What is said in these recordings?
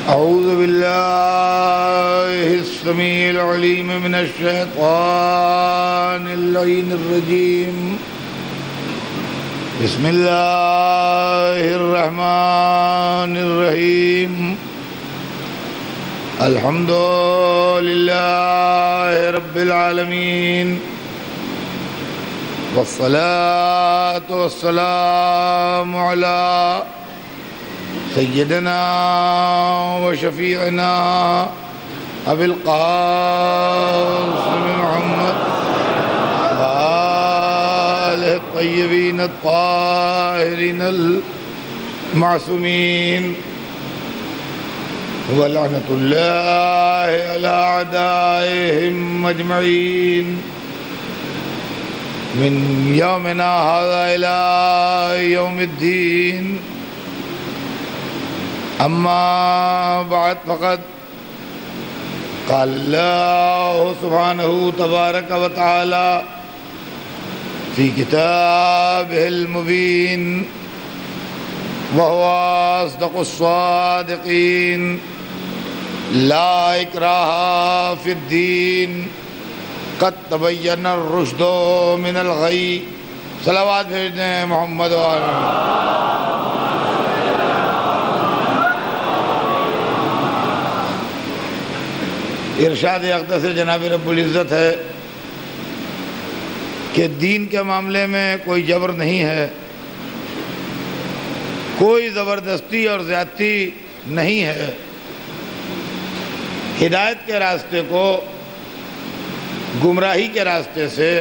أعوذ بالله السميع العليم من الشيطان اللعين الرجيم. بسم الله الرحمن الرحيم. الحمد لله رب العالمين، والصلاة والسلام على سيدنا وشفيعنا أبي القاسم محمد وآله الطيبين الطاهرين المعصومين، ولعنة الله على أعدائهم أجمعين من يومنا هذا إلى يوم الدين. أما بعد، فقد قال الله سبحانه تبارك وتعالى في كتابه المبين، وهو أصدق الصادقين: لا إكراه في الدين، قد تبين الرشد من الغي. صلوات بھیجنے محمد وآلہ. ارشاد اقدس جناب رب العزت ہے کہ دین کے معاملے میں کوئی جبر نہیں ہے، کوئی زبردستی اور زیادتی نہیں ہے. ہدایت کے راستے کو گمراہی کے راستے سے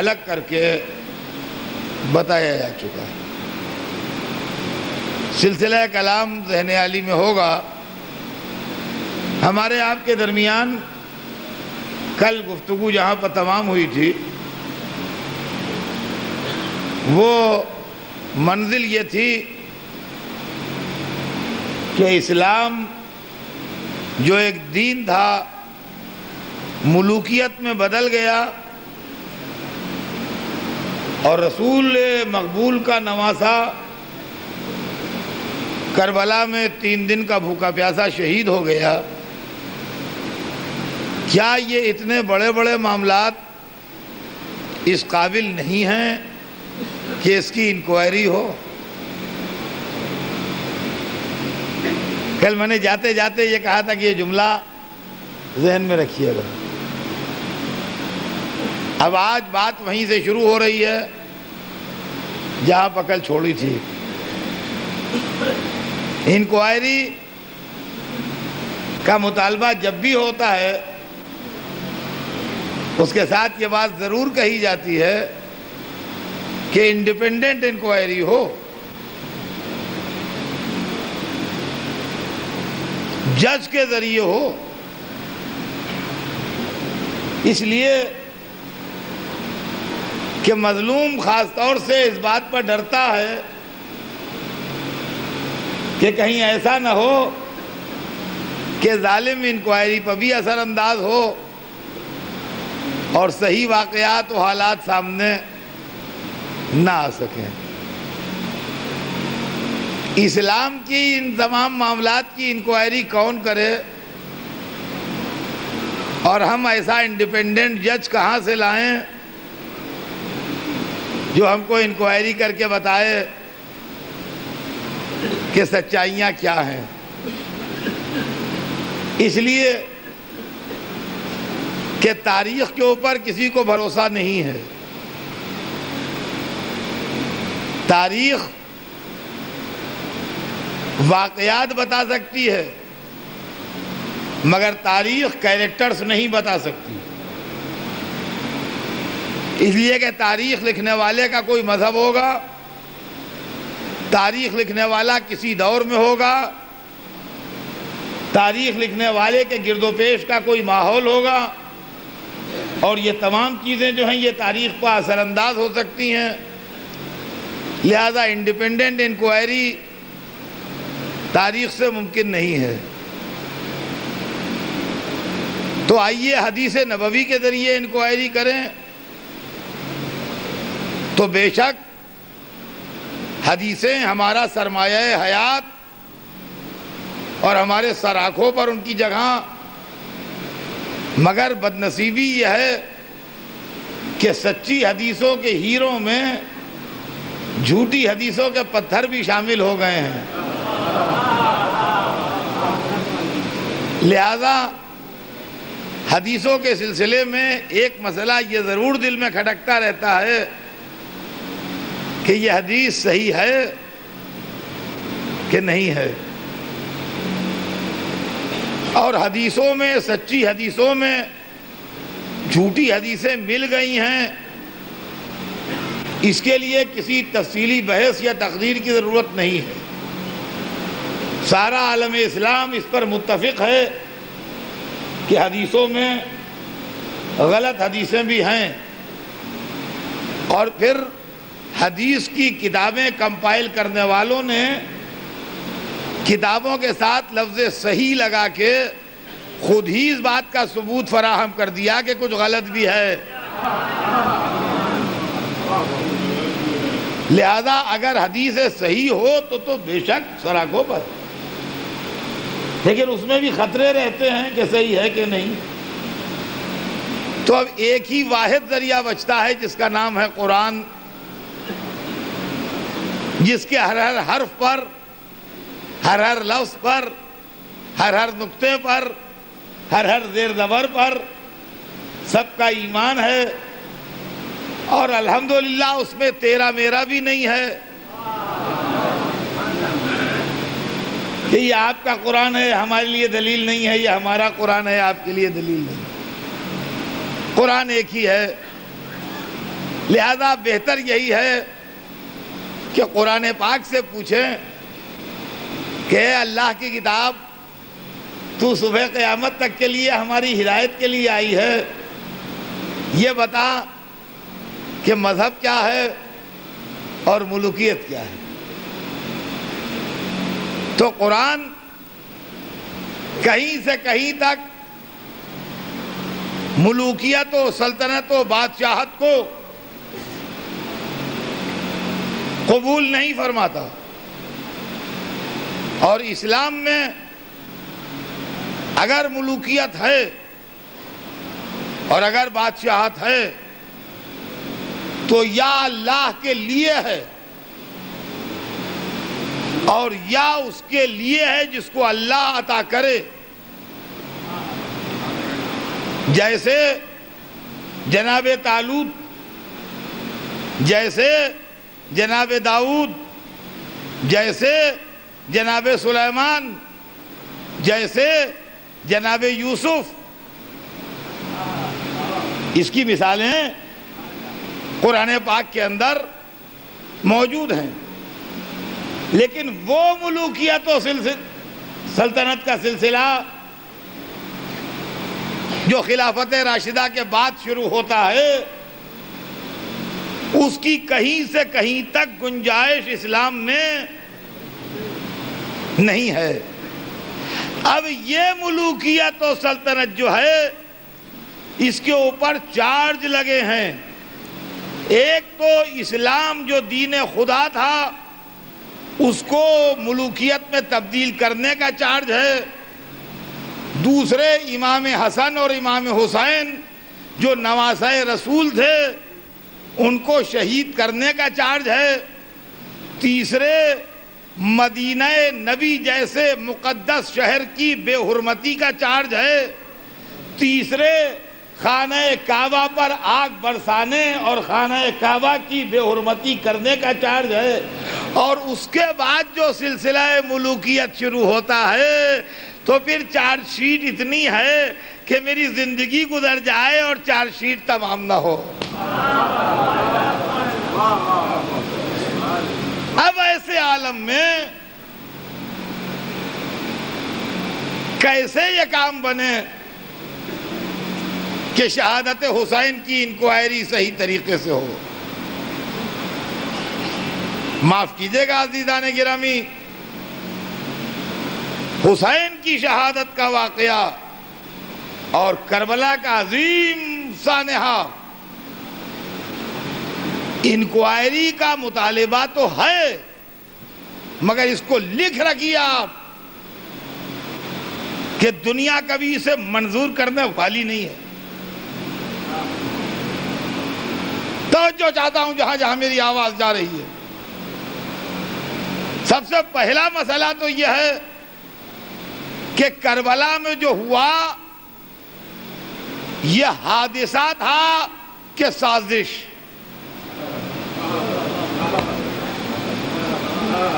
الگ کر کے بتایا جا چکا ہے. سلسلہ کلام ذہن عالی میں ہوگا. ہمارے آپ کے درمیان کل گفتگو جہاں پر تمام ہوئی تھی، وہ منزل یہ تھی کہ اسلام جو ایک دین تھا ملوکیت میں بدل گیا، اور رسول مقبول کا نواسا کربلا میں 3 دن کا بھوکا پیاسا شہید ہو گیا. کیا یہ اتنے بڑے بڑے معاملات اس قابل نہیں ہیں کہ اس کی انکوائری ہو؟ کل میں نے جاتے جاتے یہ کہا تھا کہ یہ جملہ ذہن میں رکھیے گا. اب آج بات وہیں سے شروع ہو رہی ہے جہاں پر کل چھوڑی تھی. انکوائری کا مطالبہ جب بھی ہوتا ہے اس کے ساتھ یہ بات ضرور کہی جاتی ہے کہ انڈیپینڈنٹ انکوائری ہو، جج کے ذریعے ہو. اس لیے کہ مظلوم خاص طور سے اس بات پر ڈرتا ہے کہ کہیں ایسا نہ ہو کہ ظالم انکوائری پر بھی اثر انداز ہو اور صحیح واقعات و حالات سامنے نہ آ سکیں. اسلام کی ان تمام معاملات کی انکوائری کون کرے، اور ہم ایسا انڈیپینڈنٹ جج کہاں سے لائیں جو ہم کو انکوائری کر کے بتائے کہ سچائیاں کیا ہیں؟ اس لیے کہ تاریخ کے اوپر کسی کو بھروسہ نہیں ہے. تاریخ واقعات بتا سکتی ہے مگر تاریخ کیریکٹرز نہیں بتا سکتی. اس لیے کہ تاریخ لکھنے والے کا کوئی مذہب ہوگا، تاریخ لکھنے والا کسی دور میں ہوگا، تاریخ لکھنے والے کے گرد و پیش کا کوئی ماحول ہوگا، اور یہ تمام چیزیں جو ہیں یہ تاریخ پر اثر انداز ہو سکتی ہیں. لہذا انڈیپینڈنٹ انکوائری تاریخ سے ممکن نہیں ہے. تو آئیے حدیث نبوی کے ذریعے انکوائری کریں. تو بے شک حدیثیں ہمارا سرمایہ حیات اور ہمارے سر آنکھوں پر ان کی جگہ، مگر بدنصیبی یہ ہے کہ سچی حدیثوں کے ہیروں میں جھوٹی حدیثوں کے پتھر بھی شامل ہو گئے ہیں۔ لہذا حدیثوں کے سلسلے میں ایک مسئلہ یہ ضرور دل میں کھٹکتا رہتا ہے کہ یہ حدیث صحیح ہے کہ نہیں ہے، اور حدیثوں میں، سچی حدیثوں میں جھوٹی حدیثیں مل گئی ہیں، اس کے لیے کسی تفصیلی بحث یا تقریر کی ضرورت نہیں ہے۔ سارا عالم اسلام اس پر متفق ہے کہ حدیثوں میں غلط حدیثیں بھی ہیں، اور پھر حدیث کی کتابیں کمپائل کرنے والوں نے کتابوں کے ساتھ لفظ صحیح لگا کے خود ہی اس بات کا ثبوت فراہم کر دیا کہ کچھ غلط بھی ہے۔ لہذا اگر حدیث صحیح ہو تو بے شک سراغوں پر، لیکن اس میں بھی خطرے رہتے ہیں کہ صحیح ہے کہ نہیں۔ تو اب ایک ہی واحد ذریعہ بچتا ہے جس کا نام ہے قرآن، جس کے ہر ہر حرف پر، ہر ہر لفظ پر، ہر ہر نقطے پر، ہر ہر زیر زبر پر سب کا ایمان ہے، اور الحمدللہ اس میں تیرا میرا بھی نہیں ہے کہ یہ آپ کا قرآن ہے ہمارے لیے دلیل نہیں ہے، یہ ہمارا قرآن ہے آپ کے لیے دلیل نہیں۔ قرآن ایک ہی ہے، لہذا بہتر یہی ہے کہ قرآن پاک سے پوچھیں کہ اے اللہ کی کتاب، تو صبح قیامت تک کے لیے ہماری ہدایت کے لیے آئی ہے، یہ بتا کہ مذہب کیا ہے اور ملوکیت کیا ہے۔ تو قرآن کہیں سے کہیں تک ملوکیت و سلطنت و بادشاہت کو قبول نہیں فرماتا، اور اسلام میں اگر ملوکیت ہے اور اگر بادشاہت ہے تو یا اللہ کے لیے ہے اور یا اس کے لیے ہے جس کو اللہ عطا کرے، جیسے جناب طالوت، جیسے جناب داؤد، جیسے جناب سلیمان، جیسے جناب یوسف، اس کی مثالیں قرآن پاک کے اندر موجود ہیں۔ لیکن وہ ملوکیت و سلطنت کا سلسلہ جو خلافت راشدہ کے بعد شروع ہوتا ہے، اس کی کہیں سے کہیں تک گنجائش اسلام میں نہیں ہے۔ اب یہ ملوکیت و سلطنت جو ہے، اس کے اوپر چارج لگے ہیں۔ ایک تو اسلام جو دین خدا تھا اس کو ملوکیت میں تبدیل کرنے کا چارج ہے، دوسرے امام حسن اور امام حسین جو نواسۂ رسول تھے ان کو شہید کرنے کا چارج ہے، تیسرے مدینہ نبی جیسے مقدس شہر کی بے حرمتی کا چارج ہے، تیسرے خانہ کعبہ پر آگ برسانے اور خانہ کعبہ کی بے حرمتی کرنے کا چارج ہے، اور اس کے بعد جو سلسلہ ملوکیت شروع ہوتا ہے تو پھر چارج شیٹ اتنی ہے کہ میری زندگی گزر جائے اور چارج شیٹ تمام نہ ہو۔ اب ایسے عالم میں کیسے یہ کام بنے کہ شہادت حسین کی انکوائری صحیح طریقے سے ہو؟ معاف کیجئے گا عزیزان گرامی، حسین کی شہادت کا واقعہ اور کربلا کا عظیم سانحہ انکوائری کا مطالبہ تو ہے، مگر اس کو لکھ رکھیے آپ کہ دنیا کبھی اسے منظور کرنے والی نہیں ہے. توجہ چاہتا ہوں جہاں جہاں میری آواز جا رہی ہے. سب سے پہلا مسئلہ تو یہ ہے کہ کربلا میں جو ہوا یہ حادثہ تھا کہ سازش؟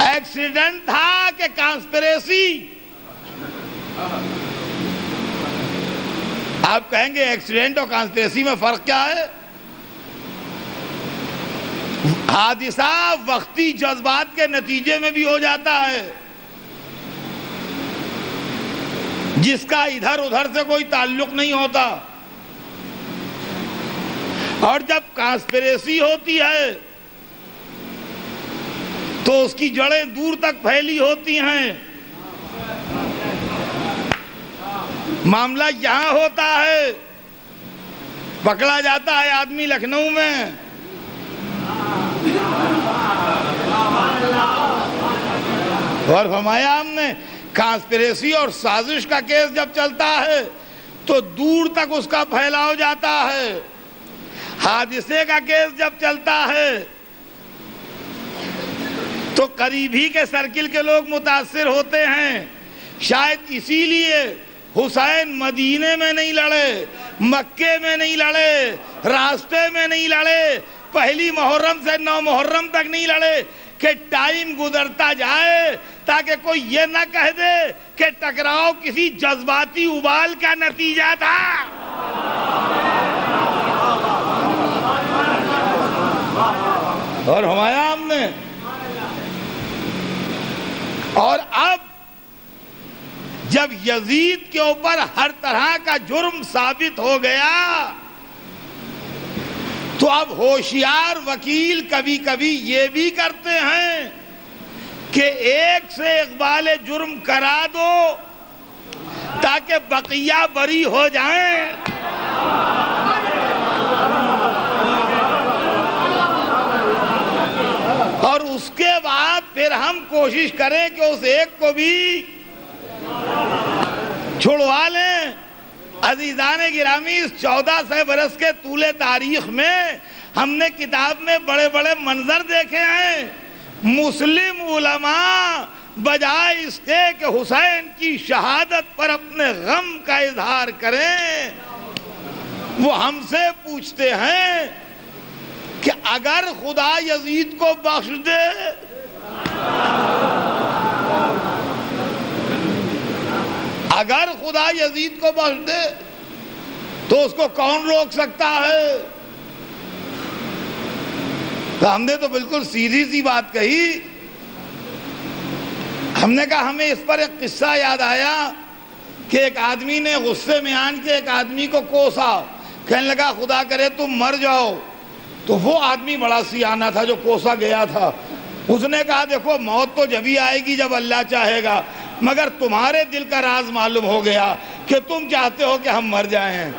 ایکسیڈنٹ تھا کہ کانسپریسی؟ آپ کہیں گے ایکسیڈنٹ اور کانسپریسی میں فرق کیا ہے؟ حادثہ وقتی جذبات کے نتیجے میں بھی ہو جاتا ہے جس کا ادھر ادھر سے کوئی تعلق نہیں ہوتا، اور جب کانسپریسی ہوتی ہے تو اس کی جڑیں دور تک پھیلی ہوتی ہیں. معاملہ یہاں ہوتا ہے، پکڑا جاتا ہے آدمی لکھنؤ میں، اور فرمایا ہم نے کانسپریسی اور سازش کا کیس جب چلتا ہے تو دور تک اس کا پھیلاؤ جاتا ہے. حادثے کا کیس جب چلتا ہے تو قریب ہی کے سرکل کے لوگ متاثر ہوتے ہیں. شاید اسی لیے حسین مدینے میں نہیں لڑے، مکے میں نہیں لڑے، راستے میں نہیں لڑے، پہلی محرم سے 9 محرم تک نہیں لڑے کہ ٹائم گزرتا جائے تاکہ کوئی یہ نہ کہہ دے کہ ٹکراؤ کسی جذباتی ابال کا نتیجہ تھا. اور ہمایا ہم نے، اور اب جب یزید کے اوپر ہر طرح کا جرم ثابت ہو گیا تو اب ہوشیار وکیل کبھی کبھی یہ بھی کرتے ہیں کہ ایک سے اقبال جرم کرا دو تاکہ بقیہ بری ہو جائیں. اور اس کے بعد پھر ہم کوشش کریں کہ اس ایک کو بھی چھڑوا لیں. عزیزان گرامی، اس 1400 برس کے طول تاریخ میں ہم نے کتاب میں بڑے بڑے منظر دیکھے ہیں. مسلم علماء بجائے اس کے کہ حسین کی شہادت پر اپنے غم کا اظہار کریں، وہ ہم سے پوچھتے ہیں کہ اگر خدا یزید کو بخش دے، اگر خدا یزید کو بخش دے تو اس کو کون روک سکتا ہے؟ تو ہم نے تو بالکل سیدھی سی بات کہی. ہم نے کہا ہمیں اس پر ایک قصہ یاد آیا کہ ایک آدمی نے غصے میں آن کے ایک آدمی کو کوسا، کہنے لگا خدا کرے تم مر جاؤ. تو وہ آدمی بڑا سیانہ تھا جو کوسا گیا تھا. اس نے کہا دیکھو موت تو جبھی آئے گی جب اللہ چاہے گا، مگر تمہارے دل کا راز معلوم ہو گیا کہ تم چاہتے ہو کہ ہم مر جائیں.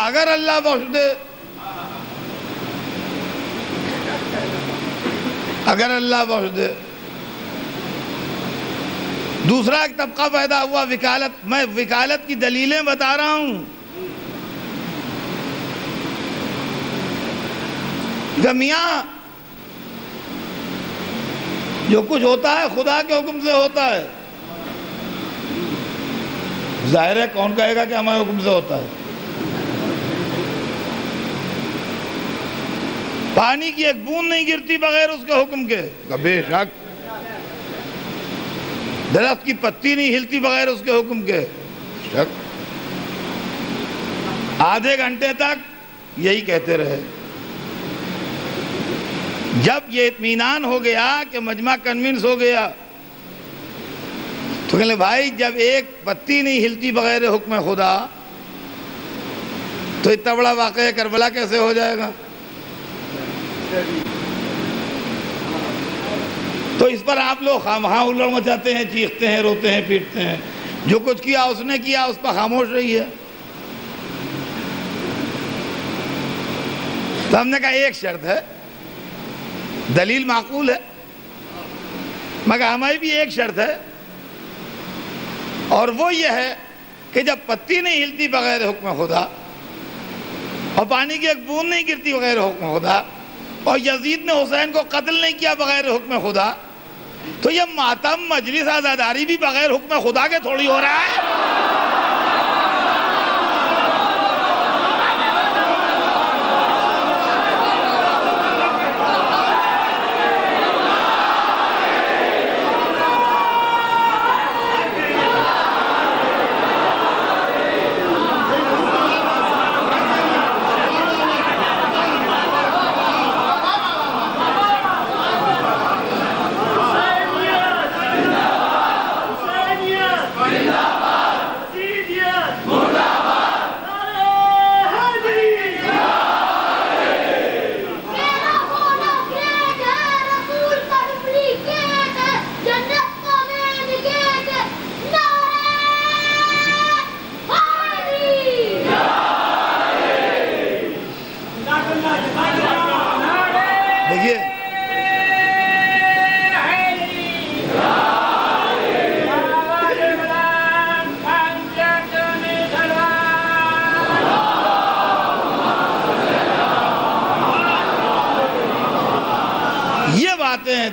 اگر اللہ بخش دے، اگر اللہ بخش دے. دوسرا ایک طبقہ پیدا ہوا وکالت. میں وکالت کی دلیلیں بتا رہا ہوں. میاں جو کچھ ہوتا ہے خدا کے حکم سے ہوتا ہے. ظاہر ہے کون کہے گا کہ ہمارے حکم سے ہوتا ہے؟ پانی کی ایک بوند نہیں گرتی بغیر اس کے حکم کے. بے شک. درخت کی پتی نہیں ہلتی بغیر اس کے حکم کے. شک. آدھے گھنٹے تک یہی کہتے رہے. جب یہ اطمینان ہو گیا کہ مجمع کنونس ہو گیا تو کہنے بھائی جب ایک پتی نہیں ہلتی بغیر حکم خدا تو اتنا بڑا واقعہ کربلا کیسے ہو جائے گا؟ تو اس پر آپ لوگ خواہاں الڑ مچاتے ہیں، چیختے ہیں، روتے ہیں، پیٹتے ہیں. جو کچھ کیا اس نے کیا، اس پر خاموش رہی ہے. تو ہم نے کہا ایک شرط ہے، دلیل معقول ہے، مگر ہماری بھی ایک شرط ہے، اور وہ یہ ہے کہ جب پتی نہیں ہلتی بغیر حکم خدا اور پانی کی ایک بوند نہیں گرتی بغیر حکم خدا اور یزید نے حسین کو قتل نہیں کیا بغیر حکم خدا، تو یہ ماتم مجلس عزاداری بھی بغیر حکم خدا کے تھوڑی ہو رہا ہے.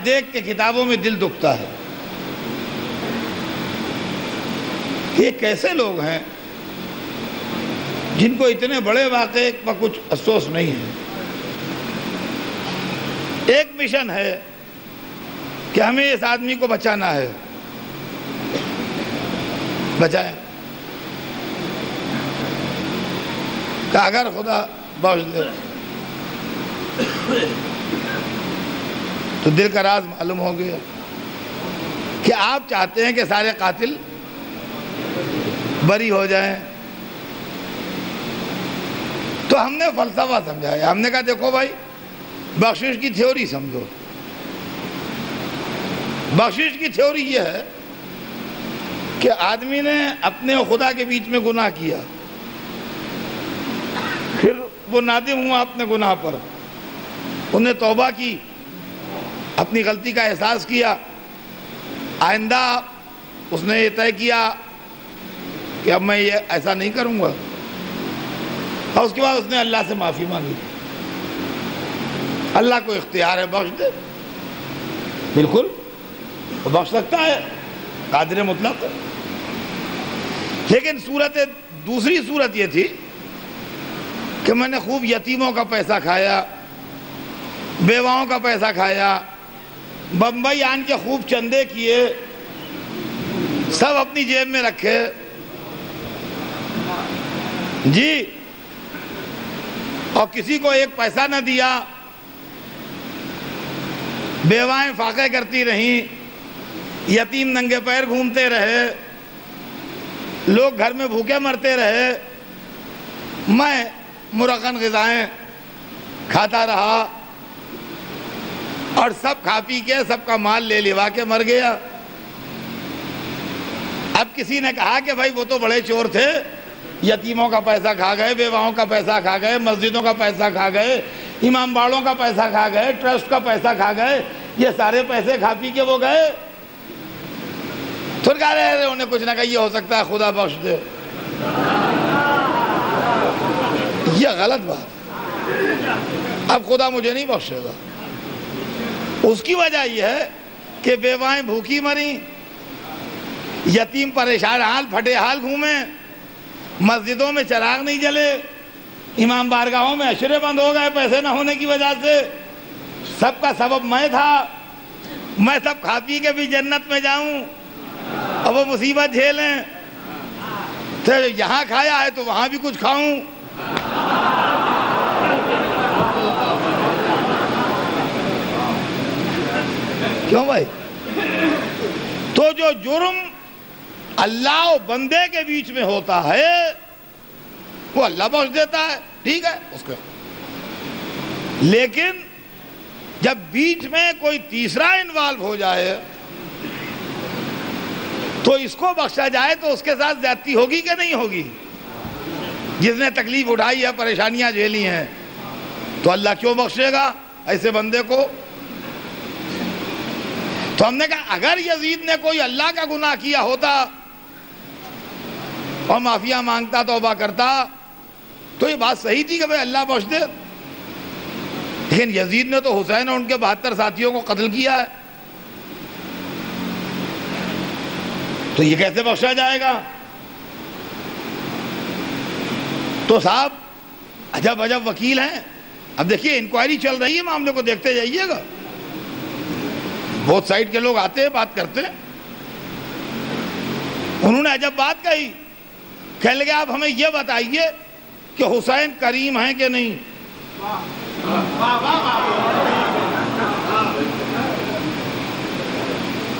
دیکھ کے کتابوں میں دل دکھتا ہے کہ یہ کیسے لوگ ہیں جن کو اتنے بڑے واقعے پر کچھ افسوس نہیں ہے. ایک مشن ہے کہ ہمیں اس آدمی کو بچانا ہے، بچائیں. کہ اگر خدا بخش دے تو دل کا راز معلوم ہو گیا کہ آپ چاہتے ہیں کہ سارے قاتل بری ہو جائیں. تو ہم نے فلسفہ سمجھایا. ہم نے کہا دیکھو بھائی، بخشش کی تھیوری سمجھو. بخشش کی تھیوری یہ ہے کہ آدمی نے اپنے اور خدا کے بیچ میں گناہ کیا، پھر وہ نادم ہوا اپنے گناہ پر، انہیں توبہ کی، اپنی غلطی کا احساس کیا، آئندہ اس نے یہ طے کیا کہ اب میں یہ ایسا نہیں کروں گا، اور اس کے بعد اس نے اللہ سے معافی مانگی. اللہ کو اختیار ہے بخش دے، بالکل وہ بخش سکتا ہے، قادر مطلق. لیکن دوسری صورت یہ تھی کہ میں نے خوب یتیموں کا پیسہ کھایا، بیواؤں کا پیسہ کھایا، بمبئی آن کے خوب چندے کیے، سب اپنی جیب میں رکھے جی، اور کسی کو ایک پیسہ نہ دیا، بیوائیں فاقے کرتی رہیں، یتیم ننگے پیر گھومتے رہے، لوگ گھر میں بھوکے مرتے رہے، میں مرغن غذائیں کھاتا رہا، اور سب کھا پی کے سب کا مال لے لوا کے مر گیا. اب کسی نے کہا کہ بھائی وہ تو بڑے چور تھے، یتیموں کا پیسہ کھا گئے، بیواؤں کا پیسہ کھا گئے، مسجدوں کا پیسہ کھا گئے، امام باڑوں کا پیسہ کھا گئے، ٹرسٹ کا پیسہ کھا گئے، یہ سارے پیسے کھا پی کے وہ گئے. تو کہہ رہے انہیں کچھ نہ کہ یہ ہو سکتا ہے خدا بخش دے. یہ غلط بات. اب خدا مجھے نہیں بخشے گا. اس کی وجہ یہ ہے کہ بیوائیں بھوکی مریں، یتیم پریشان حال پھٹے حال گھومیں، مسجدوں میں چراغ نہیں جلے، امام بارگاہوں میں اشرے بند ہو گئے پیسے نہ ہونے کی وجہ سے، سب کا سبب میں تھا، میں سب کھا پی کے بھی جنت میں جاؤں، اب وہ مصیبت جھیلیں، تو یہاں کھایا ہے تو وہاں بھی کچھ کھاؤں۔ کیوں بھائی؟ تو جو جرم اللہ و بندے کے بیچ میں ہوتا ہے وہ اللہ بخش دیتا ہے، ٹھیک ہے اس کو، لیکن جب بیچ میں کوئی تیسرا انوالو ہو جائے تو اس کو بخشا جائے تو اس کے ساتھ زیادتی ہوگی کہ نہیں ہوگی؟ جس نے تکلیف اٹھائی ہے، پریشانیاں جھیلی ہیں، تو اللہ کیوں بخشے گا ایسے بندے کو؟ تو ہم نے کہا اگر یزید نے کوئی اللہ کا گناہ کیا ہوتا اور معافیہ مانگتا، توبہ کرتا، تو یہ بات صحیح تھی کہ بھئی اللہ بخش دے، لیکن یزید نے تو حسین اور ان کے 72 ساتھیوں کو قتل کیا ہے، تو یہ کیسے بخشا جائے گا؟ تو صاحب عجب عجب وکیل ہیں۔ اب دیکھیے انکوائری چل رہی ہے، معاملے کو دیکھتے جائیے گا، بہت سائڈ کے لوگ آتے ہیں بات کرتے ہیں۔ انہوں نے عجب بات کہی، کہنے لگے آپ ہمیں یہ بتائیے کہ حسین کریم ہیں کہ نہیں؟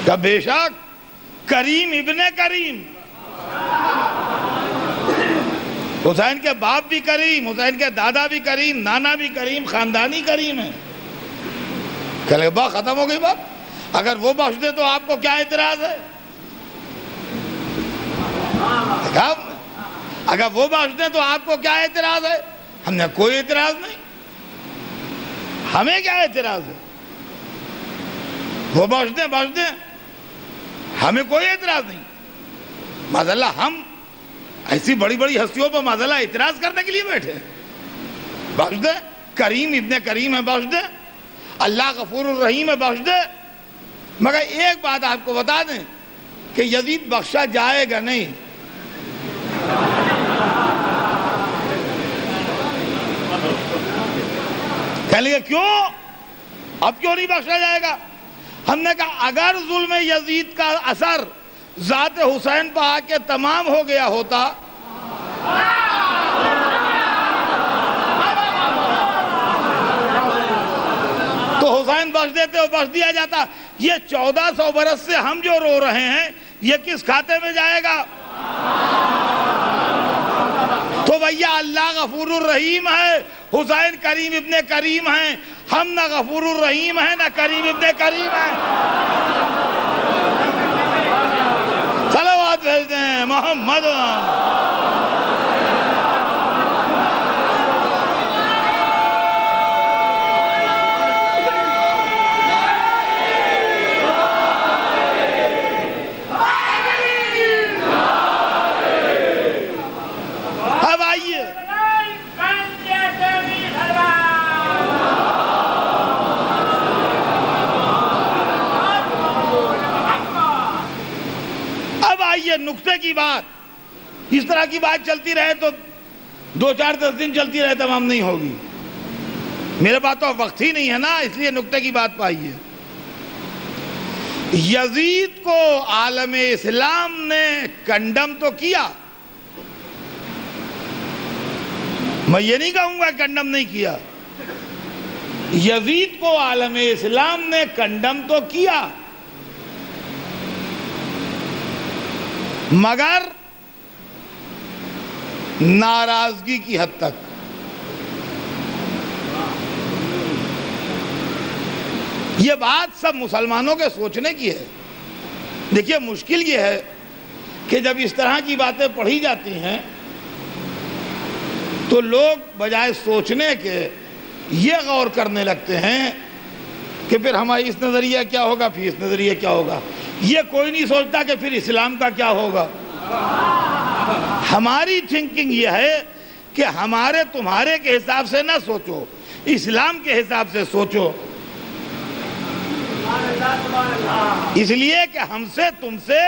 کہ بے شک کریم ابن کریم، حسین کے باپ بھی کریم، حسین کے دادا بھی کریم، نانا بھی کریم، خاندانی کریم ہے۔ کہنے لگے بات ختم ہو گئی بات، اگر وہ بخش دے تو آپ کو کیا اعتراض ہے؟ اگر وہ بخش دیں تو آپ کو کیا اعتراض ہے؟ ہم نے کوئی اعتراض نہیں، ہمیں کیا اعتراض ہے؟ وہ بخش دیں، ہمیں کوئی اعتراض نہیں۔ معذاللہ ہم ایسی بڑی بڑی ہستیوں پر معذاللہ اعتراض کرنے کے لیے بیٹھے ہیں؟ بخش دیں، کریم ابن کریم ہے، بخش دیں، اللہ غفور الرحیم ہے، بخش دیں۔ مگر ایک بات آپ کو بتا دیں کہ یزید بخشا جائے گا نہیں۔ کہہ لئے کیوں؟ اب کیوں نہیں بخشا جائے گا؟ ہم نے کہا اگر ظلم یزید کا اثر ذات حسین پہ آ کے تمام ہو گیا ہوتا تو حسین بخش دیتے اور بخش دیا جاتا۔ یہ 1400 برس سے ہم جو رو رہے ہیں یہ کس کھاتے میں جائے گا؟ تو بھیا اللہ غفور الرحیم ہے، حسین کریم ابن کریم ہیں، ہم نہ غفور الرحیم ہیں نہ کریم ابن کریم ہیں۔ صلوات بھیجتے ہیں محمد۔ نقطے کی بات اس طرح کی بات چلتی رہے تو 2-4-10 دن چلتی رہے تمام نہیں ہوگی۔ میرے پاس تو وقت ہی نہیں ہے نا، اس لیے نقطے کی بات پائیے۔ یزید کو عالم اسلام نے کنڈم تو کیا، میں یہ نہیں کہوں گا کنڈم نہیں کیا، یزید کو عالم اسلام نے کنڈم تو کیا، مگر ناراضگی کی حد تک۔ یہ بات سب مسلمانوں کے سوچنے کی ہے۔ دیکھیے مشکل یہ ہے کہ جب اس طرح کی باتیں پڑھی جاتی ہیں تو لوگ بجائے سوچنے کے یہ غور کرنے لگتے ہیں کہ پھر ہمارا اس نظریہ کیا ہوگا، پھر اس نظریہ کیا ہوگا۔ یہ کوئی نہیں سوچتا کہ پھر اسلام کا کیا ہوگا۔ ہماری تھنکنگ یہ ہے کہ ہمارے تمہارے کے حساب سے نہ سوچو، اسلام کے حساب سے سوچو۔ اس لیے کہ ہم سے تم سے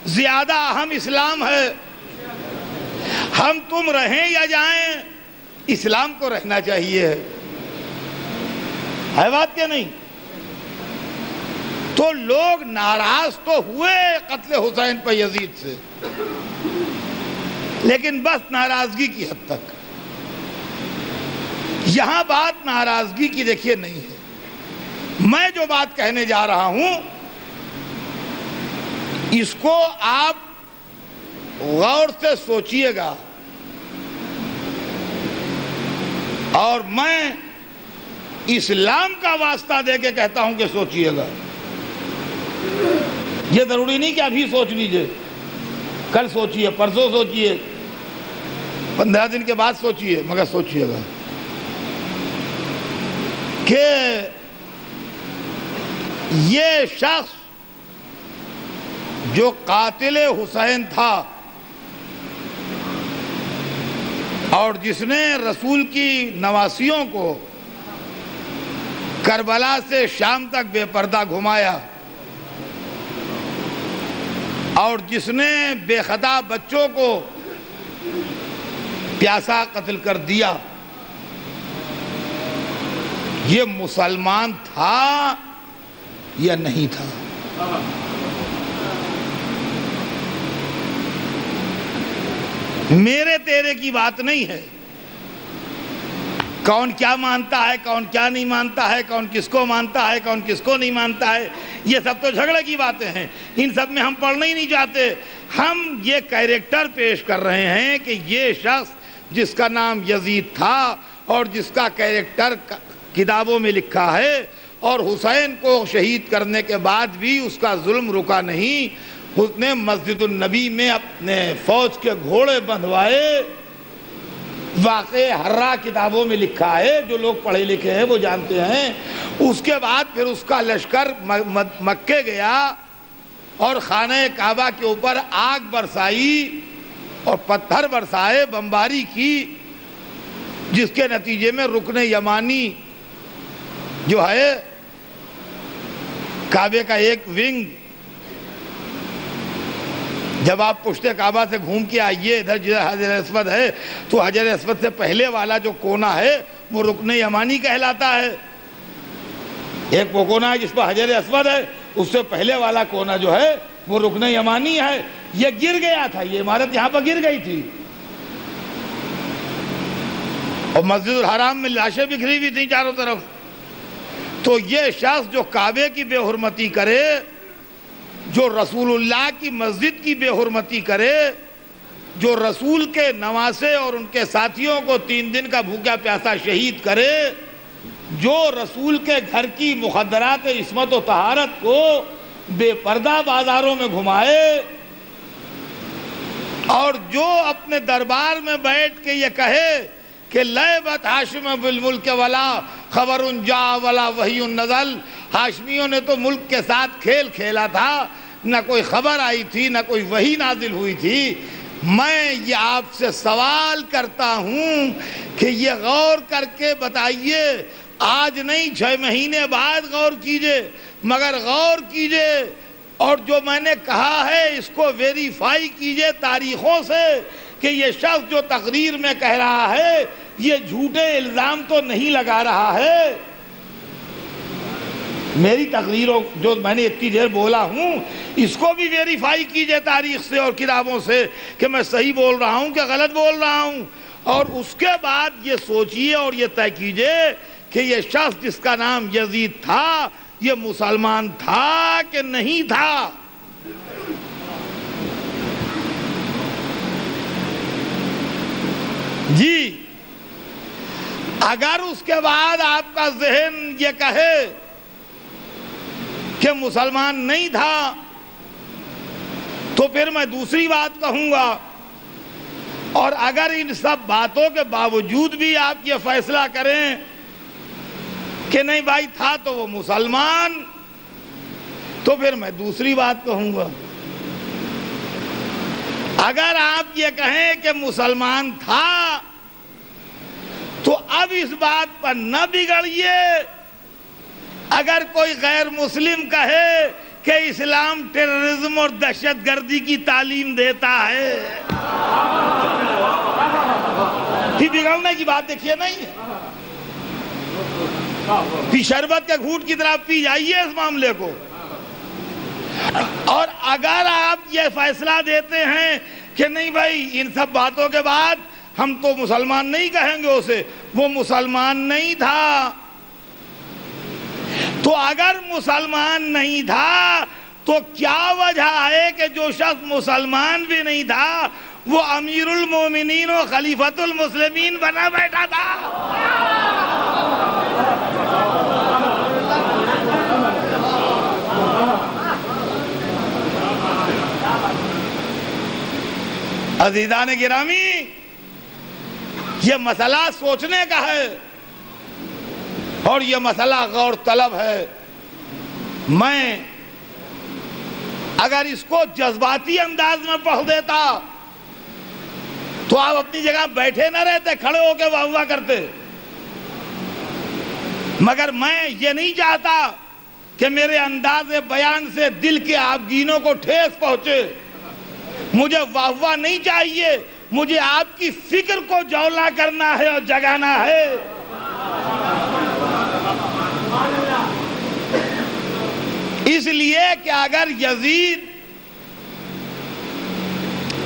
زیادہ اہم اسلام ہے. ہم تم رہیں یا جائیں اسلام کو رہنا چاہیے. ہے بات کیا نہیں؟ تو لوگ ناراض تو ہوئے قتل حسین پہ یزید سے، لیکن بس ناراضگی کی حد تک. یہاں بات ناراضگی کی دیکھیے نہیں ہے. میں جو بات کہنے جا رہا ہوں اس کو آپ غور سے سوچئے گا، اور میں اسلام کا واسطہ دے کے کہتا ہوں کہ سوچئے گا. یہ ضروری نہیں کہ ابھی سوچ لیجئے، کل سوچئے، پرسوں سوچئے، 15 دن کے بعد سوچئے، مگر سوچئے گا کہ یہ شخص جو قاتل حسین تھا اور جس نے رسول کی نواسیوں کو کربلا سے شام تک بے پردہ گھمایا، اور جس نے بے خطا بچوں کو پیاسا قتل کر دیا، یہ مسلمان تھا یا نہیں تھا؟ میرے تیرے کی بات نہیں ہے. کون کیا مانتا ہے، کون کیا نہیں مانتا ہے، کون کس کو مانتا ہے، کون کس کو نہیں مانتا ہے، یہ سب تو جھگڑے کی باتیں ہیں. ان سب میں ہم پڑھنا ہی نہیں چاہتے. ہم یہ کیریکٹر پیش کر رہے ہیں کہ یہ شخص جس کا نام یزید تھا اور جس کا کیریکٹر کتابوں میں لکھا ہے، اور حسین کو شہید کرنے کے بعد بھی اس کا ظلم رکا نہیں. اس نے مسجد النبی میں اپنے فوج کے گھوڑے بندھوائے. واقع ہررا کتابوں میں لکھا ہے، جو لوگ پڑھے لکھے ہیں وہ جانتے ہیں. اس کے بعد پھر اس کا لشکر مکے گیا اور خانہ کعبہ کے اوپر آگ برسائی اور پتھر برسائے، بمباری کی، جس کے نتیجے میں رکن یمانی جو ہے کعبے کا ایک ونگ، جب آپ پشت کعبہ سے گھوم کے آئیے ادھر جدھر حجر اسود ہے، تو حجر اسود سے پہلے والا جو کونا ہے وہ رکن یمانی کہلاتا ہے. ایک وہ کونا ہے جس پر حجر اسود ہے، اس سے پہلے والا کونا جو ہے وہ رکن یمانی ہے. یہ گر گیا تھا، یہ عمارت یہاں پر گر گئی تھی، اور مسجد الحرام میں لاشیں بکھری ہوئی تھیں چاروں طرف. تو یہ شخص جو کعبے کی بے حرمتی کرے، جو رسول اللہ کی مسجد کی بے حرمتی کرے، جو رسول کے نواسے اور ان کے ساتھیوں کو 3 دن کا بھوکا پیاسا شہید کرے، جو رسول کے گھر کی مخدرات عصمت و طہارت کو بے پردہ بازاروں میں گھمائے، اور جو اپنے دربار میں بیٹھ کے یہ کہے کہ لعبت ہاشم بالملک ولا خبر جا ولا وحی نزل، ہاشمیوں نے تو ملک کے ساتھ کھیل کھیلا تھا، نہ کوئی خبر آئی تھی، نہ کوئی وحی نازل ہوئی تھی. میں یہ آپ سے سوال کرتا ہوں کہ یہ غور کر کے بتائیے. آج نہیں، 6 مہینے بعد غور کیجئے، مگر غور کیجئے، اور جو میں نے کہا ہے اس کو ویریفائی کیجئے تاریخوں سے کہ یہ شخص جو تقریر میں کہہ رہا ہے یہ جھوٹے الزام تو نہیں لگا رہا ہے. میری تقریروں جو میں نے اتنی دیر بولا ہوں اس کو بھی ویریفائی کیجئے تاریخ سے اور کتابوں سے کہ میں صحیح بول رہا ہوں کہ غلط بول رہا ہوں. اور اس کے بعد یہ سوچئے اور یہ طے کیجئے کہ یہ شخص جس کا نام یزید تھا یہ مسلمان تھا کہ نہیں تھا. جی اگر اس کے بعد آپ کا ذہن یہ کہے کہ مسلمان نہیں تھا تو پھر میں دوسری بات کہوں گا. اور اگر ان سب باتوں کے باوجود بھی آپ یہ فیصلہ کریں کہ نہیں بھائی تھا تو وہ مسلمان، تو پھر میں دوسری بات کہوں گا. اگر آپ یہ کہیں کہ مسلمان تھا تو اب اس بات پر نہ بگڑیے اگر کوئی غیر مسلم کہے کہ اسلام ٹیررزم اور دہشت گردی کی تعلیم دیتا ہے، پھر بگڑنے کی بات دیکھیے نہیں، پھر شربت کے گھونٹ کی طرح پی جائیے اس معاملے کو۔ اور اگر آپ یہ فیصلہ دیتے ہیں کہ نہیں بھائی ان سب باتوں کے بعد ہم تو مسلمان نہیں کہیں گے اسے، وہ مسلمان نہیں تھا، تو اگر مسلمان نہیں تھا تو کیا وجہ ہے کہ جو شخص مسلمان بھی نہیں تھا وہ امیر المومنین و خلیفۃ المسلمین بنا بیٹھا تھا؟ عزیزان گرامی، یہ مسئلہ سوچنے کا ہے اور یہ مسئلہ غور طلب ہے۔ میں اگر اس کو جذباتی انداز میں پڑھ دیتا تو آپ اپنی جگہ بیٹھے نہ رہتے، کھڑے ہو کے واہ واہ کرتے، مگر میں یہ نہیں چاہتا کہ میرے انداز بیان سے دل کے آبگینوں کو ٹھیس پہنچے۔ مجھے واہ واہ نہیں چاہیے، مجھے آپ کی فکر کو جولا کرنا ہے اور جگانا ہے۔ اس لیے کہ اگر یزید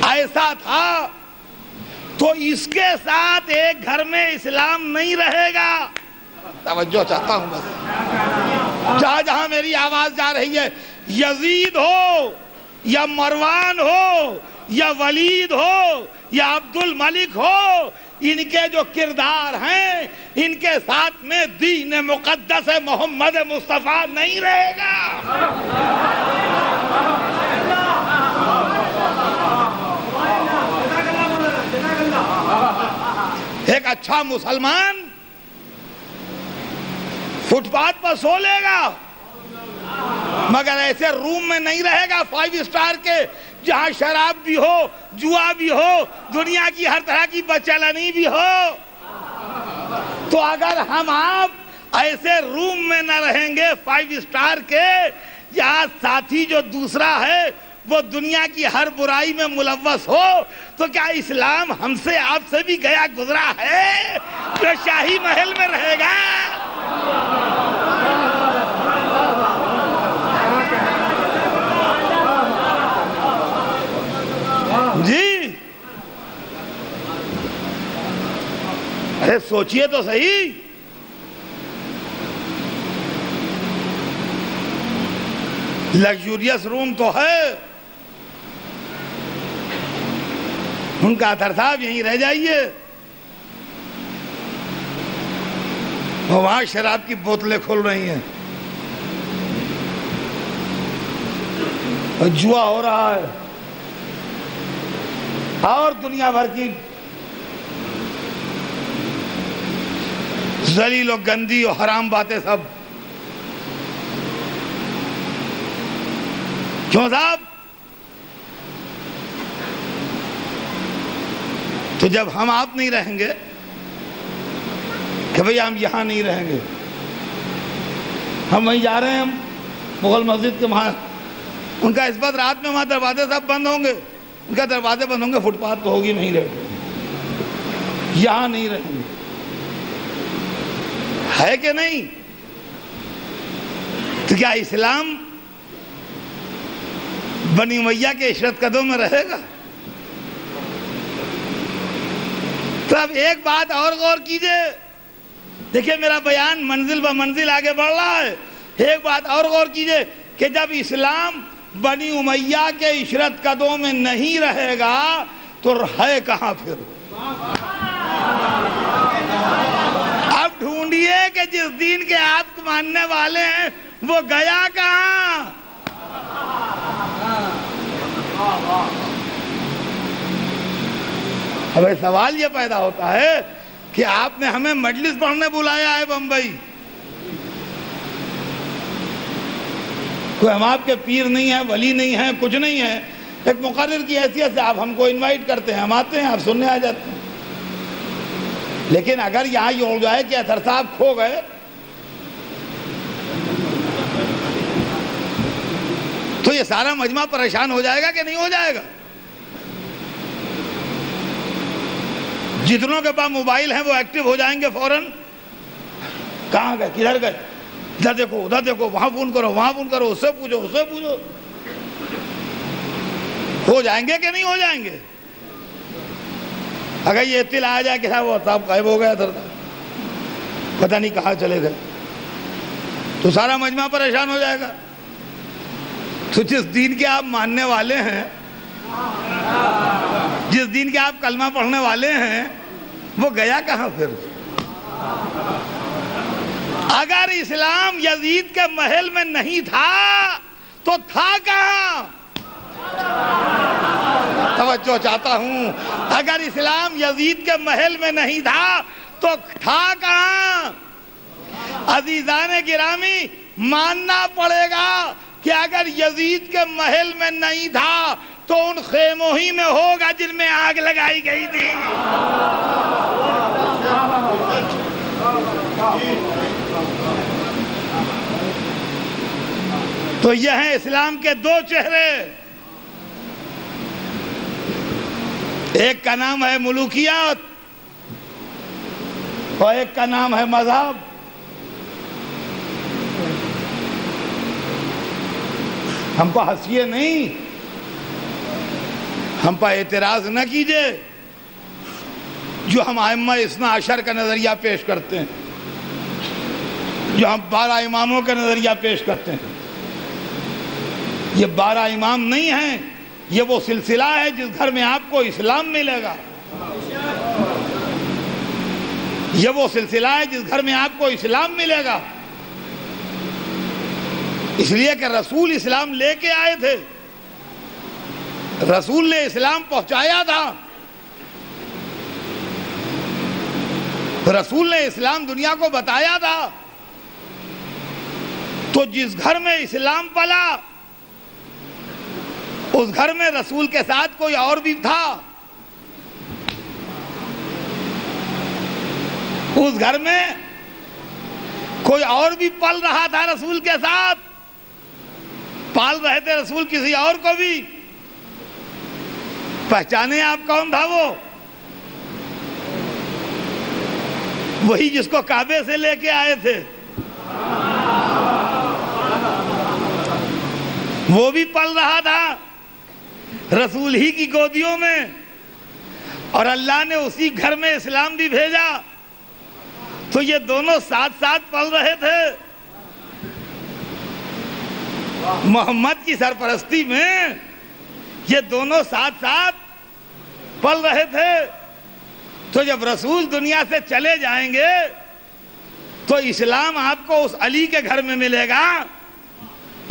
ایسا تھا تو اس کے ساتھ ایک گھر میں اسلام نہیں رہے گا۔ توجہ چاہتا ہوں بس، جہاں جہاں میری آواز جا رہی ہے، یزید ہو یا مروان ہو یا ولید ہو یا عبد الملک ہو، ان کے جو کردار ہیں ان کے ساتھ میں دین مقدس محمد مصطفیٰ نہیں رہے گا۔ ایک اچھا مسلمان فٹ پاتھ پر سو لے گا مگر ایسے روم میں نہیں رہے گا 5 اسٹار کے، جہاں شراب بھی ہو، جوا بھی ہو، دنیا کی ہر طرح کی بچلنی بھی ہو۔ تو اگر ہم آپ ایسے روم میں نہ رہیں گے 5 اسٹار کے، جہاں ساتھی جو دوسرا ہے وہ دنیا کی ہر برائی میں ملوث ہو، تو کیا اسلام ہم سے آپ سے بھی گیا گزرا ہے جو شاہی محل میں رہے گا؟ جی ارے سوچئے تو صحیح، لگژریس روم تو ہے، ان کا اثر صاحب یہیں رہ جائیے، وہاں شراب کی بوتلیں کھل رہی ہیں اور جوا ہو رہا ہے اور دنیا بھر کی ذلیل و گندی اور حرام باتیں سب۔ کیوں صاحب؟ تو جب ہم آپ نہیں رہیں گے کہ بھئی ہم یہاں نہیں رہیں گے، ہم وہیں جا رہے ہیں، ہم مغل مسجد کے وہاں، ان کا اس وقت رات میں وہاں دروازے سب بند ہوں گے، ان کا دروازے بند ہوں گے، فٹ پاتھ تو ہوگی نہیں، رہے یہاں نہیں رہیں گے، ہے کہ نہیں؟ تو کیا اسلام بنی امیہ کے عشرت قدوں میں رہے گا؟ تو اب ایک بات اور غور کیجئے، دیکھیں میرا بیان منزل بہ منزل آگے بڑھ رہا ہے، ایک بات اور غور کیجئے کہ جب اسلام بنی امیہ کے عشرت قدوں میں نہیں رہے گا تو ہے کہاں پھر؟ اب ڈھونڈیے کہ جس دین کے آپ ماننے والے ہیں وہ گیا کہاں؟ اب سوال یہ پیدا ہوتا ہے کہ آپ نے ہمیں مجلس پڑھنے بلایا ہے بمبئی، کوئی ہم آپ کے پیر نہیں ہیں، ولی نہیں ہیں، کچھ نہیں ہے، ایک مقرر کی حیثیت سے آپ ہم کو انوائٹ کرتے ہیں، ہم آتے ہیں، آپ سننے آ جاتے ہیں۔ لیکن اگر یہاں یہ ہو جائے کہ اطہر صاحب کھو گئے تو یہ سارا مجمع پریشان ہو جائے گا کہ نہیں ہو جائے گا؟ جتنوں کے پاس موبائل ہیں وہ ایکٹیو ہو جائیں گے فوراً. کہاں گئے، کدھر گئے، ادھر دیکھو ادھر دیکھو، وہاں فون کرو وہاں فون کرو، اس سے پوچھو اس سے پوچھو. ہو جائیں گے کہ نہیں ہو جائیں گے؟ اگر یہ اطلاع آ جائے کہ صاحب وہ صاحب غائب ہو گیا تھا، پتہ نہیں کہاں چلے گئے، تو سارا مجمع پریشان ہو جائے گا. تو جس دین کے آپ ماننے والے ہیں، جس دین کے آپ کلمہ پڑھنے والے ہیں، وہ گیا کہاں پھر؟ اگر اسلام یزید کے محل میں نہیں تھا تو تھا کہاں؟ توجہ چاہتا ہوں. اگر اسلام یزید کے محل میں نہیں تھا تو تھا کہاں؟ عزیزان گرامی، ماننا پڑے گا کہ اگر یزید کے محل میں نہیں تھا تو ان خیموں ہی میں ہوگا جن میں آگ لگائی گئی تھی. تو یہ ہیں اسلام کے دو چہرے. ایک کا نام ہے ملوکیات اور ایک کا نام ہے مذہب. ہم کو ہنسیے نہیں، ہم پر اعتراض نہ کیجئے جو ہم ائمہ اثنا عشر کا نظریہ پیش کرتے ہیں، جو ہم 12 اماموں کا نظریہ پیش کرتے ہیں. یہ 12 امام نہیں ہیں، یہ وہ سلسلہ ہے جس گھر میں آپ کو اسلام ملے گا. یہ وہ سلسلہ ہے جس گھر میں آپ کو اسلام ملے گا. اس لیے کہ رسول اسلام لے کے آئے تھے، رسول نے اسلام پہنچایا تھا، رسول نے اسلام دنیا کو بتایا تھا. تو جس گھر میں اسلام پلا اس گھر میں رسول کے ساتھ کوئی اور بھی تھا، اس گھر میں کوئی اور بھی پل رہا تھا رسول کے ساتھ، پال رہے تھے رسول کسی اور کو بھی. پہچانے آپ کون تھا؟ وہی جس کو کعبے سے لے کے آئے تھے، وہ بھی پل رہا تھا رسول ہی کی گودیوں میں، اور اللہ نے اسی گھر میں اسلام بھی بھیجا. تو یہ دونوں ساتھ ساتھ پل رہے تھے. محمد کی سرپرستی میں یہ دونوں ساتھ ساتھ پل رہے تھے. تو جب رسول دنیا سے چلے جائیں گے تو اسلام آپ کو اس علی کے گھر میں ملے گا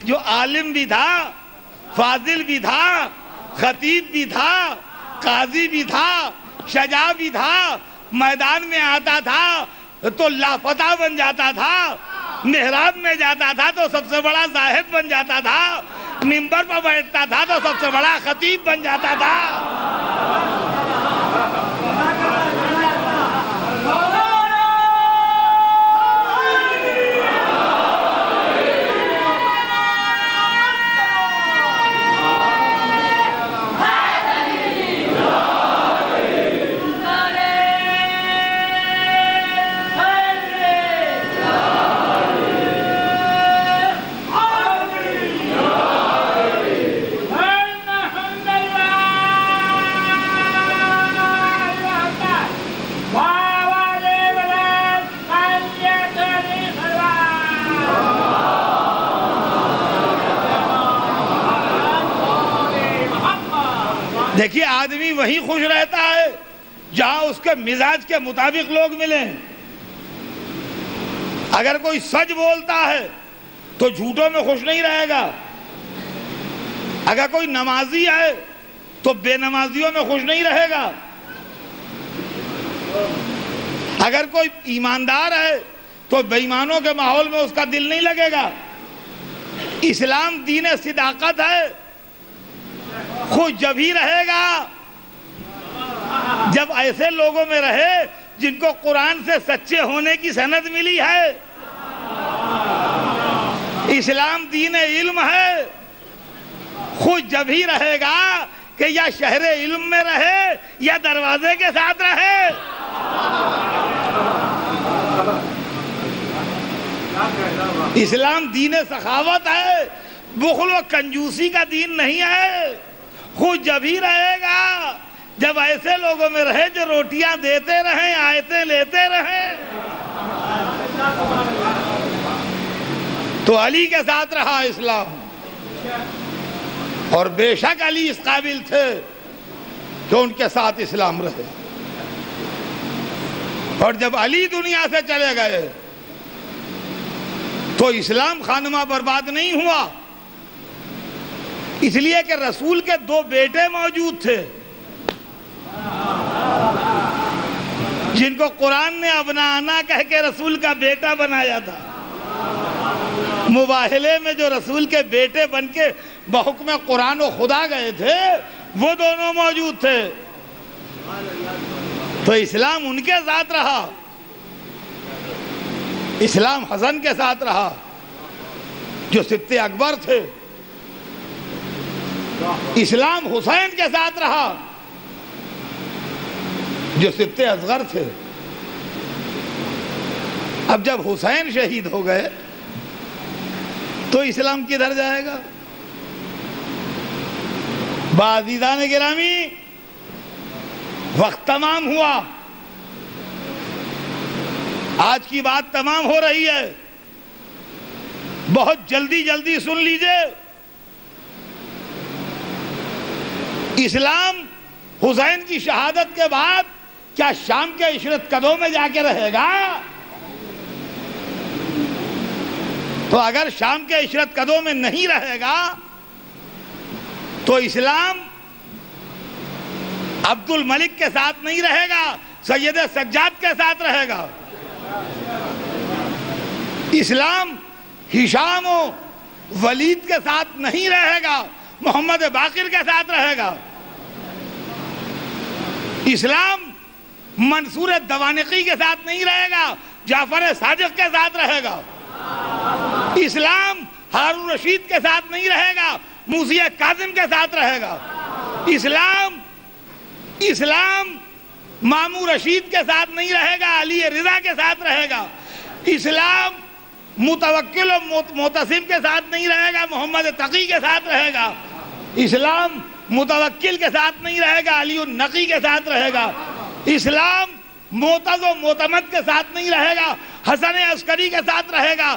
جو عالم بھی تھا، فاضل بھی تھا، خطیب بھی تھا، قاضی بھی تھا، شجاع بھی تھا. میدان میں آتا تھا تو لافتہ بن جاتا تھا، محراب میں جاتا تھا تو سب سے بڑا زاہد بن جاتا تھا، منبر پر بیٹھتا تھا تو سب سے بڑا خطیب بن جاتا تھا. دیکھیے، آدمی وہی خوش رہتا ہے جہاں اس کے مزاج کے مطابق لوگ ملیں. اگر کوئی سچ بولتا ہے تو جھوٹوں میں خوش نہیں رہے گا. اگر کوئی نمازی ہے تو بے نمازیوں میں خوش نہیں رہے گا. اگر کوئی ایماندار ہے تو بے ایمانوں کے ماحول میں اس کا دل نہیں لگے گا. اسلام دین صداقت ہے. خوش جب ہی رہے گا جب ایسے لوگوں میں رہے جن کو قرآن سے سچے ہونے کی سند ملی ہے. اسلام دین علم ہے. خوش جب ہی رہے گا کہ یا شہر علم میں رہے یا دروازے کے ساتھ رہے۔ اسلام دین سخاوت ہے، بخل و کنجوسی کا دین نہیں ہے۔ خوش جب ہی رہے گا جب ایسے لوگوں میں رہے جو روٹیاں دیتے رہیں، آیتیں لیتے رہیں۔ تو علی کے ساتھ رہا اسلام، اور بے شک علی اس قابل تھے کہ ان کے ساتھ اسلام رہے۔ اور جب علی دنیا سے چلے گئے تو اسلام خانمہ برباد نہیں ہوا، اس لیے کہ رسول کے 2 بیٹے موجود تھے جن کو قرآن نے ابنانا کہہ کے رسول کا بیٹا بنایا تھا۔ مباہلے میں جو رسول کے بیٹے بن کے بحکم قرآن و خدا گئے تھے وہ دونوں موجود تھے، تو اسلام ان کے ساتھ رہا۔ اسلام حسن کے ساتھ رہا جو سبط اکبر تھے، اسلام حسین کے ساتھ رہا جو سبط اصغر تھے۔ اب جب حسین شہید ہو گئے تو اسلام کدھر جائے گا؟ عزیزان گرامی، وقت تمام ہوا، آج کی بات تمام ہو رہی ہے، بہت جلدی سن لیجئے۔ اسلام حسین کی شہادت کے بعد کیا شام کے عشرت قدوں میں جا کے رہے گا؟ تو اگر شام کے عشرت قدوں میں نہیں رہے گا تو اسلام عبد الملک کے ساتھ نہیں رہے گا، سید سجاد کے ساتھ رہے گا۔ اسلام ہشام و ولید کے ساتھ نہیں رہے گا، محمد باقر کے ساتھ رہے گا۔ اسلام منصور دوانقی کے ساتھ نہیں رہے گا، جعفر صادق کے ساتھ رہے گا۔ اسلام ہارون رشید کے ساتھ نہیں رہے گا، موسی کاظم کے ساتھ رہے گا۔ اسلام مامون رشید کے ساتھ نہیں رہے گا، علی رضا کے ساتھ رہے گا۔ اسلام متوکل و معتصم کے ساتھ نہیں رہے گا، محمد تقی کے ساتھ رہے گا۔ اسلام متوکل کے ساتھ نہیں رہے گا، علی النقی کے ساتھ رہے گا۔ اسلام معتز و معتمد کے ساتھ نہیں رہے گا، حسن عسکری کے ساتھ رہے گا۔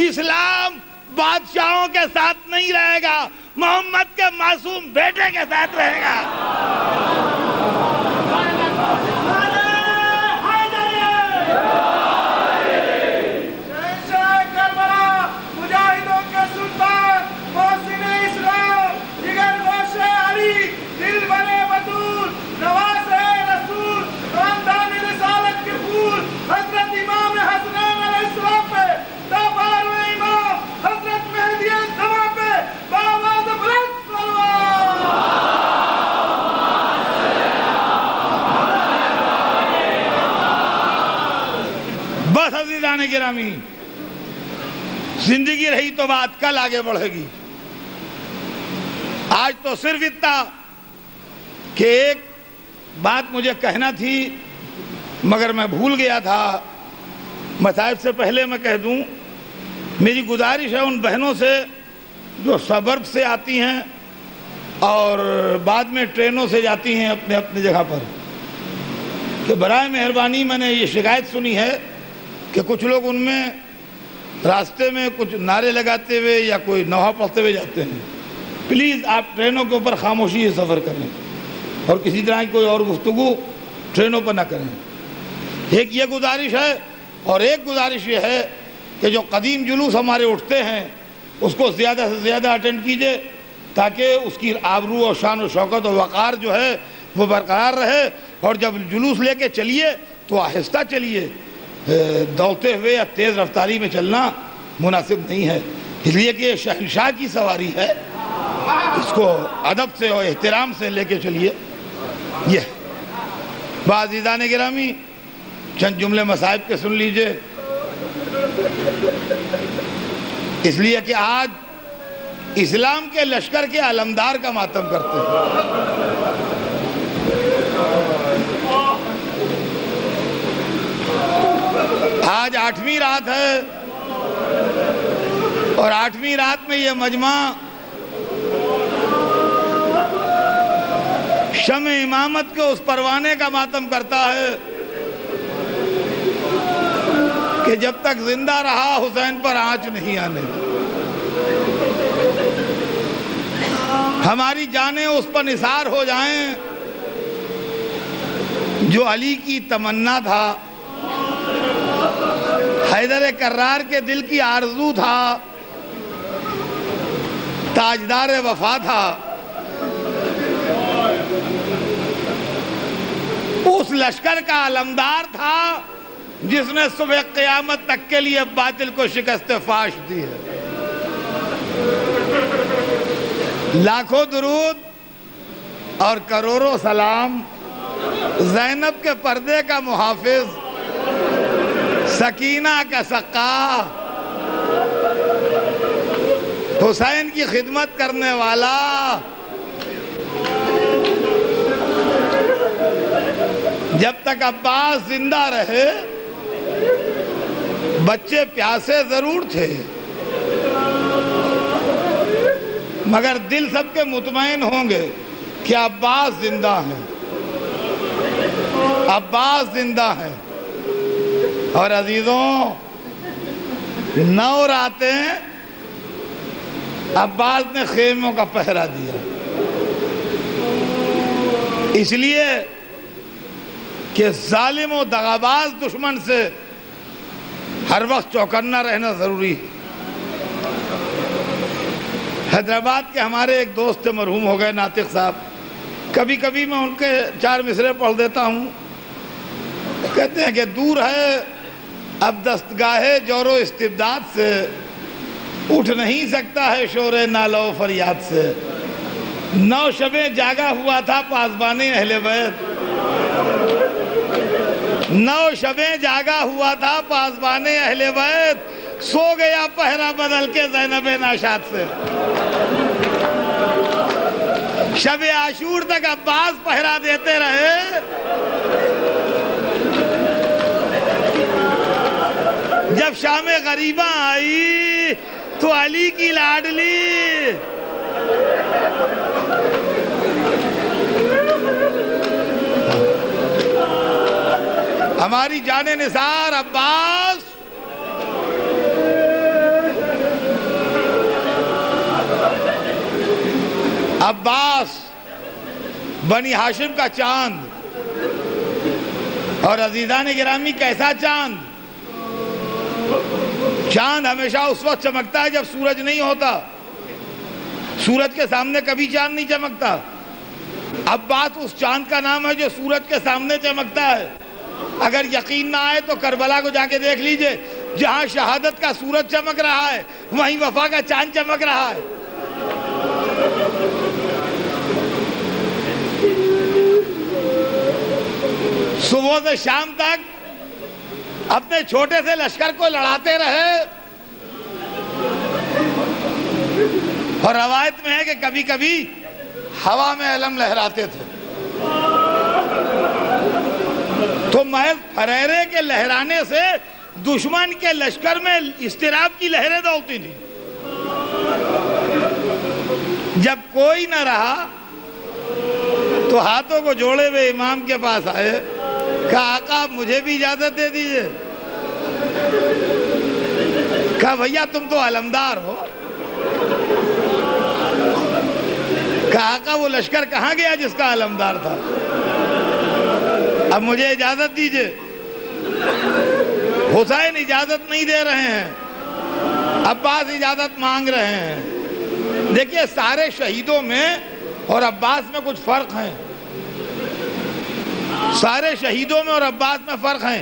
اسلام بادشاہوں کے ساتھ نہیں رہے گا، محمد کے معصوم بیٹے کے ساتھ رہے گا۔ بس عزیزان گرامی، زندگی رہی تو بات کل آگے بڑھے گی۔ آج تو صرف اتنا کہ ایک بات مجھے کہنا تھی مگر میں بھول گیا تھا، مصائب سے پہلے میں کہہ دوں۔ میری گزارش ہے ان بہنوں سے جو سبرب سے آتی ہیں اور بعد میں ٹرینوں سے جاتی ہیں اپنے اپنے جگہ پر، کہ برائے مہربانی میں نے یہ شکایت سنی ہے کہ کچھ لوگ ان میں راستے میں کچھ نعرے لگاتے ہوئے یا کوئی نوحہ پڑھتے ہوئے جاتے ہیں۔ پلیز آپ ٹرینوں کے اوپر خاموشی سے سفر کریں اور کسی طرح کی کوئی اور گفتگو ٹرینوں پر نہ کریں۔ ایک یہ گزارش ہے، اور ایک گزارش یہ ہے کہ جو قدیم جلوس ہمارے اٹھتے ہیں اس کو زیادہ سے زیادہ اٹینڈ کیجئے تاکہ اس کی آبرو اور شان و شوکت و وقار جو ہے وہ برقرار رہے۔ اور جب جلوس لے کے چلیے تو آہستہ چلیے، دوڑتے ہوئے یا تیز رفتاری میں چلنا مناسب نہیں ہے، اس لیے کہ یہ شہنشاہ کی سواری ہے، اس کو ادب سے اور احترام سے لے کے چلیے۔ یہ عزیزان گرامی، چند جملے مصائب کے سن لیجئے، اس لیے کہ آج اسلام کے لشکر کے علمدار کا ماتم کرتے ہیں۔ آج 8ویں رات ہے اور 8ویں رات میں یہ مجمع شمع امامت کے اس پروانے کا ماتم کرتا ہے کہ جب تک زندہ رہا حسین پر آنچ نہیں آنے دی۔ ہماری جانیں اس پر نثار ہو جائیں جو علی کی تمنا تھا، حیدر کرار کے دل کی آرزو تھا، تاجدار وفا تھا۔ اس لشکر کا علمدار تھا جس نے صبح قیامت تک کے لیے باطل کو شکست فاش دی ہے۔ لاکھوں درود اور کروڑوں سلام زینب کے پردے کا محافظ، سکینہ کا سقا، حسین کی خدمت کرنے والا، جب تک عباس زندہ رہے بچے پیاسے ضرور تھے مگر دل سب کے مطمئن ہوں گے کہ عباس زندہ ہیں، عباس زندہ ہیں۔ اور عزیزوں، 9 راتیں عباس نے خیموں کا پہرا دیا، اس لیے کہ ظالم و دغاباز دشمن سے ہر وقت چوکنا رہنا ضروری ہے۔ حیدرآباد کے ہمارے ایک دوست مرحوم ہو گئے، ناطق صاحب، کبھی کبھی میں ان کے 4 مصرے پڑھ دیتا ہوں۔ کہتے ہیں کہ دور ہے اب دستگاہ جور و استبداد سے، اٹھ نہیں سکتا ہے شور نالہ و فریاد سے۔ 9 شبیں جاگا ہوا تھا پاسبان اہل بیت، 9 شبیں جاگا ہوا تھا پاسبان اہل بیت، سو گیا پہرا بدل کے زینب ناشاد سے۔ شب عاشور تک عباس پہرا دیتے رہے، جب شام غریباں آئی تو علی کی لاڈلی ہماری جان نثار عباس عباس بنی ہاشم کا چاند، اور عزیزان گرامی کیسا چاند؟ چاند ہمیشہ اس وقت چمکتا ہے جب سورج نہیں ہوتا، سورج کے سامنے کبھی چاند نہیں چمکتا۔ عباس اس چاند کا نام ہے جو سورج کے سامنے چمکتا ہے۔ اگر یقین نہ آئے تو کربلا کو جا کے دیکھ لیجئے، جہاں شہادت کا سورج چمک رہا ہے وہیں وفا کا چاند چمک رہا ہے۔ صبح سے شام تک اپنے چھوٹے سے لشکر کو لڑاتے رہے، اور روایت میں ہے کہ کبھی کبھی ہوا میں علم لہراتے تھے تو محض پھریرے کے لہرانے سے دشمن کے لشکر میں اضطراب کی لہریں دوڑتی تھی۔ جب کوئی نہ رہا تو ہاتھوں کو جوڑے ہوئے امام کے پاس آئے، کہا آقا مجھے بھی اجازت دے دیجئے۔ کہا بھیا تم تو علمدار ہو۔ کہا آقا وہ لشکر کہاں گیا جس کا علمدار تھا؟ اب مجھے اجازت دیجئے۔ حسین اجازت نہیں دے رہے ہیں، عباس اجازت مانگ رہے ہیں۔ دیکھیے سارے شہیدوں میں اور عباس میں کچھ فرق ہیں، سارے شہیدوں میں اور عباس میں فرق ہیں۔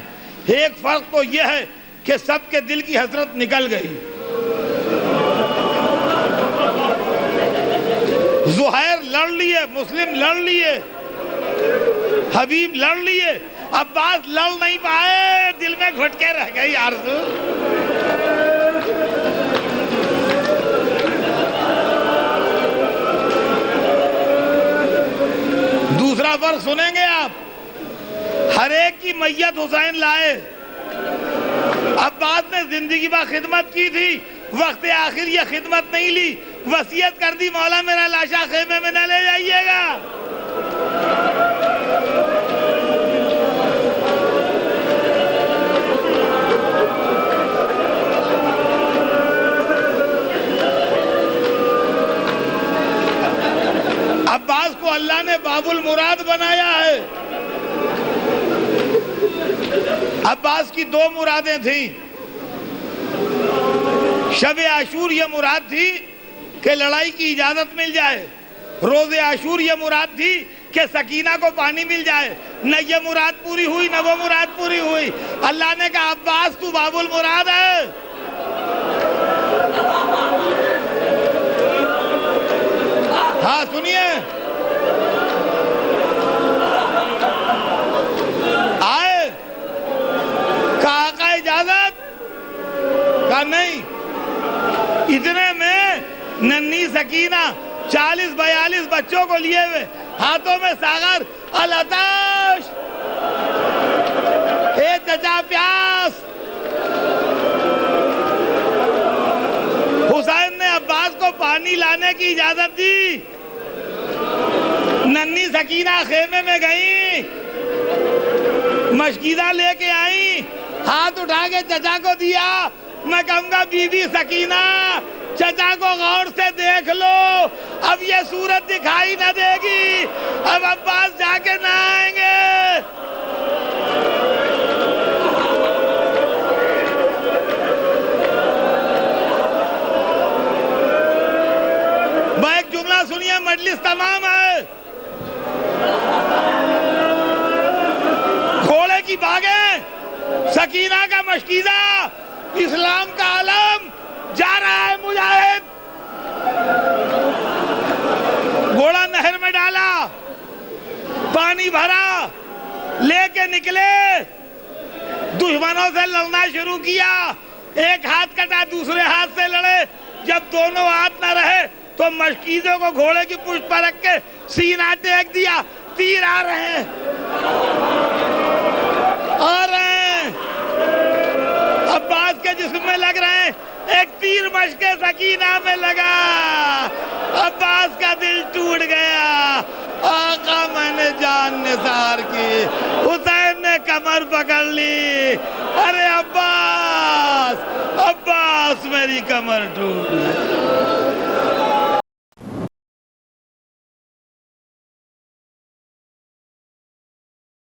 ایک فرق تو یہ ہے کہ سب کے دل کی حسرت نکل گئی۔ زہیر لڑ لیے، مسلم لڑ لیے، حبیب لڑ لیے، عباس لڑ نہیں پائے، دل میں گھٹ کے رہ گئی آرزو۔ فرق سنیں گے آپ. ہر ایک کی میت حسین لائے. عباس نے زندگی بھر خدمت کی تھی, وقت آخر یہ خدمت نہیں لی, وصیت کر دی مولا میرا لاشا خیمے میں نہ لے جائیے گا. عباس کو اللہ نے باب المراد بنایا ہے. عباس کی دو مرادیں تھیں. شب عاشور یہ مراد تھی کہ لڑائی کی اجازت مل جائے. روز عاشور یہ مراد تھی کہ سکینہ کو پانی مل جائے. نہ یہ مراد پوری ہوئی نہ وہ مراد پوری ہوئی. اللہ نے کہا عباس تو باب المراد ہے. ہاں سنیے, آئے کہا کا اجازت کہا نہیں. اتنے میں ننھی سکینہ 40-42 بچوں کو لیے ہوئے, ہاتھوں میں ساغر, الاتش, اے چچا پیاس. حسین نے عباس کو پانی لانے کی اجازت دی. ننھی سکینہ خیمے میں گئی, مشکیزہ لے کے آئی, ہاتھ اٹھا کے چچا کو دیا. میں کہوں گا بی بی سکینہ چچا کو غور سے دیکھ لو, اب یہ صورت دکھائی نہ دے گی, اب عباس جا کے نہ آئیں گے. میں ایک جملہ سنیے, مجلس تمام ہے. گھوڑے کی باغیں, سکینہ کا مشکیزہ, اسلام کا علم, جا رہا ہے مجاہد. گھوڑا نہر میں ڈالا, پانی بھرا, لے کے نکلے, دشمنوں سے لڑنا شروع کیا. ایک ہاتھ کٹا, دوسرے ہاتھ سے لڑے. جب دونوں ہاتھ نہ رہے تو مشکیزوں کو گھوڑے کی پشت پر رکھ کے سینہ ٹیک دیا. تیر آ رہے ہیں, آ رہے ہیں, عباس کے جسم میں لگ رہے ہیں. ایک تیر مشک سکینہ میں لگا, عباس کا دل ٹوٹ گیا. آقا میں نے جان نثار کی, حسین نے کمر پکڑ لی. ارے عباس, عباس میری کمر ٹوٹ گئی.